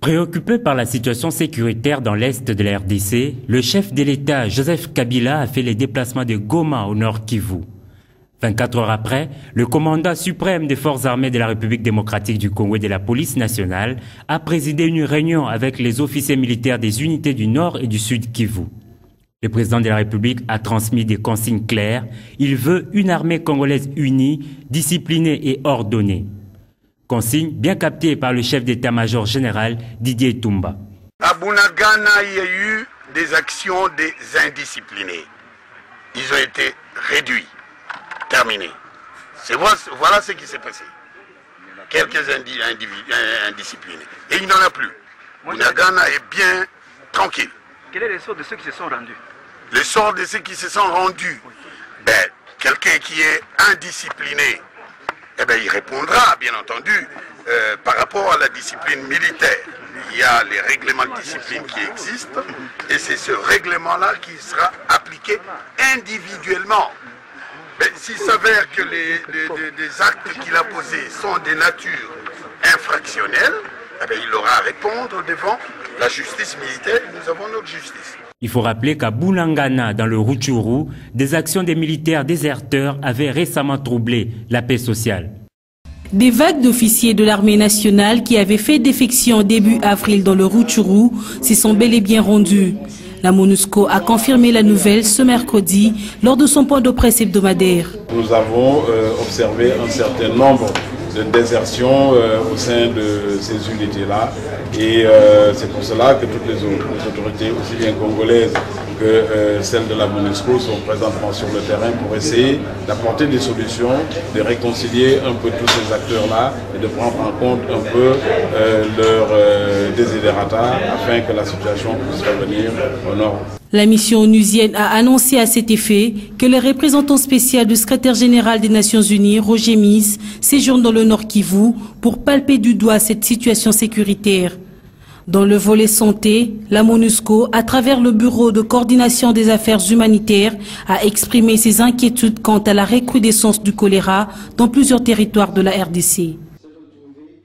Préoccupé par la situation sécuritaire dans l'est de la RDC, le chef de l'État, Joseph Kabila, a fait les déplacements de Goma au nord Kivu. 24 heures après, le commandant suprême des forces armées de la République démocratique du Congo et de la police nationale a présidé une réunion avec les officiers militaires des unités du nord et du sud Kivu. Le président de la République a transmis des consignes claires. Il veut une armée congolaise unie, disciplinée et ordonnée. Consigne bien captée par le chef d'état-major général Didier Toumba. À Bunagana, il y a eu des actions des indisciplinés. Ils ont été réduits, terminés. Voilà ce qui s'est passé. Quelques individus indisciplinés. Et il n'en a plus. Bunagana est bien tranquille. Quel est le sort de ceux qui se sont rendus? Le sort de ceux qui se sont rendus, quelqu'un qui est indiscipliné, il répondra, bien entendu, par rapport à la discipline militaire. Il y a les règlements de discipline qui existent, et c'est ce règlement-là qui sera appliqué individuellement. S'il s'avère que les actes qu'il a posés sont de nature infractionnelle, il aura à répondre devant la justice militaire. Nous avons notre justice. Il faut rappeler qu'à Bunagana, dans le Rutshuru, des actions des militaires déserteurs avaient récemment troublé la paix sociale. Des vagues d'officiers de l'armée nationale qui avaient fait défection début avril dans le Rutshuru s'y sont bel et bien rendus. La MONUSCO a confirmé la nouvelle ce mercredi lors de son point de presse hebdomadaire. Nous avons observé un certain nombre de désertions au sein de ces unités-là. Et c'est pour cela que toutes les autorités, aussi bien congolaises que celles de la MONUSCO, sont présentement sur le terrain pour essayer d'apporter des solutions, de réconcilier un peu tous ces acteurs-là et de prendre en compte un peu leurs desiderata afin que la situation puisse revenir au nord. La mission onusienne a annoncé à cet effet que le représentant spécial du secrétaire général des Nations Unies, Roger Miss, séjourne dans le Nord Kivu pour palper du doigt cette situation sécuritaire. Dans le volet santé, la MONUSCO, à travers le Bureau de coordination des affaires humanitaires, a exprimé ses inquiétudes quant à la recrudescence du choléra dans plusieurs territoires de la RDC.